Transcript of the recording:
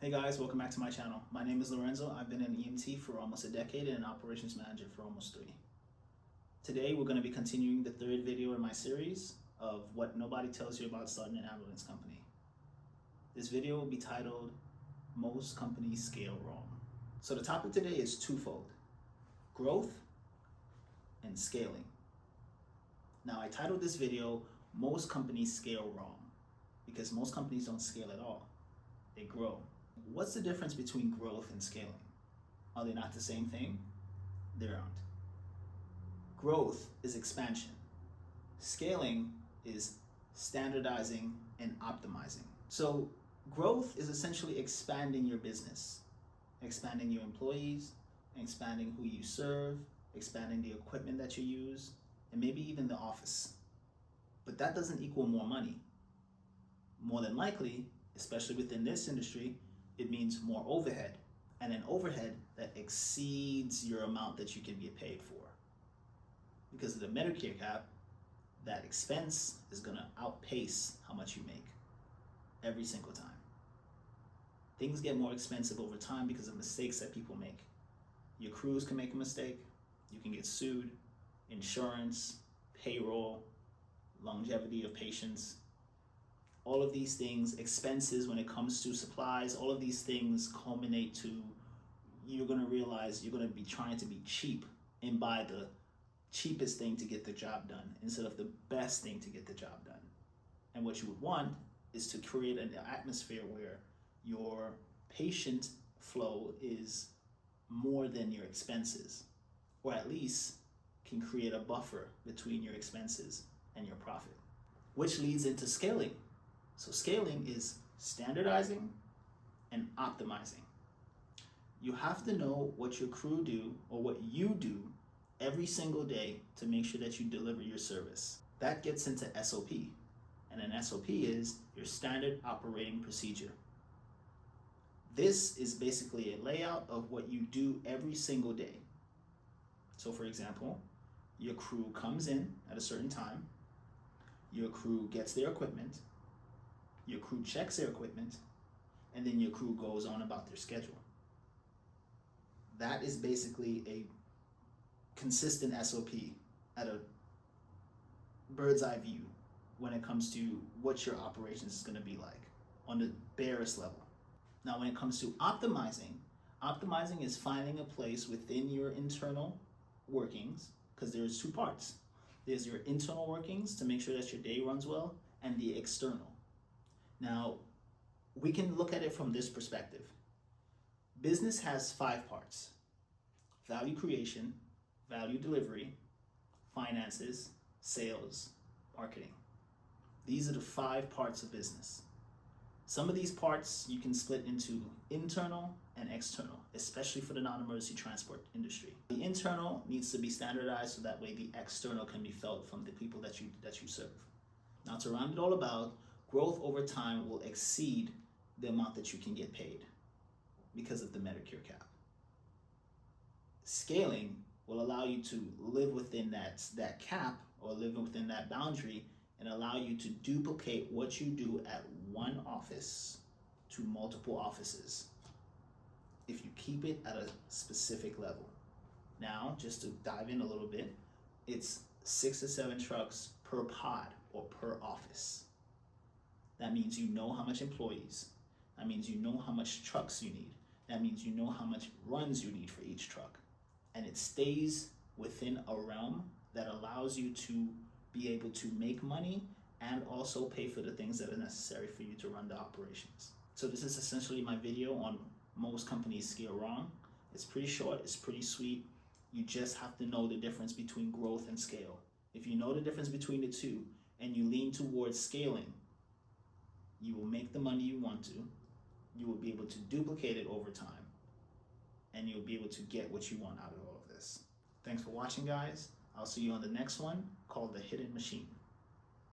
Hey guys, welcome back to my channel. My name is Lorenzo. I've been an EMT for almost a decade and an operations manager for almost 3. Today we're going to be continuing the third video in my series of what nobody tells you about starting an ambulance company. This video will be titled, Most Companies Scale Wrong. So the topic today is twofold, growth and scaling. Now I titled this video, Most Companies Scale Wrong, because most companies don't scale at all, they grow. What's the difference between growth and scaling? Are they not the same thing? They aren't. Growth is expansion. Scaling is standardizing and optimizing. So growth is essentially expanding your business, expanding your employees, expanding who you serve, expanding the equipment that you use, and maybe even the office. But that doesn't equal more money. More than likely, especially within this industry, it means more overhead, and an overhead that exceeds your amount that you can get paid for. Because of the Medicare cap, that expense is going to outpace how much you make every single time. Things get more expensive over time because of mistakes that people make. Your crews can make a mistake, you can get sued, insurance, payroll, longevity of patients. All of these things, expenses when it comes to supplies, all of these things culminate to you're going to realize you're going to be trying to be cheap and buy the cheapest thing to get the job done instead of the best thing to get the job done. And what you would want is to create an atmosphere where your patient flow is more than your expenses, or at least can create a buffer between your expenses and your profit, which leads into scaling. So scaling is standardizing and optimizing. You have to know what your crew do or what you do every single day to make sure that you deliver your service. That gets into SOP. And an SOP is your standard operating procedure. This is basically a layout of what you do every single day. So for example, your crew comes in at a certain time, your crew gets their equipment, your crew checks their equipment, and then your crew goes on about their schedule. That is basically a consistent SOP at a bird's eye view when it comes to what your operations is going to be like on the barest level. Now, when it comes to optimizing is finding a place within your internal workings, because there's 2 parts. There's your internal workings to make sure that your day runs well, and the external. Now, we can look at it from this perspective. Business has 5 parts: value creation, value delivery, finances, sales, marketing. These are the 5 parts of business. Some of these parts you can split into internal and external, especially for the non-emergency transport industry. The internal needs to be standardized so that way the external can be felt from the people that you serve. Now, to round it all about, growth over time will exceed the amount that you can get paid because of the Medicare cap. Scaling will allow you to live within that cap or live within that boundary and allow you to duplicate what you do at one office to multiple offices if you keep it at a specific level. Now, just to dive in a little bit, it's 6 to 7 trucks per pod or per office. That means you know how much employees. That means you know how much trucks you need. That means you know how much runs you need for each truck. And it stays within a realm that allows you to be able to make money and also pay for the things that are necessary for you to run the operations. So this is essentially my video on most companies scale wrong. It's pretty short, it's pretty sweet. You just have to know the difference between growth and scale. If you know the difference between the two and you lean towards scaling, you will make the money you want to, you will be able to duplicate it over time, and you'll be able to get what you want out of all of this. Thanks for watching, guys. I'll see you on the next one called The Hidden Machine.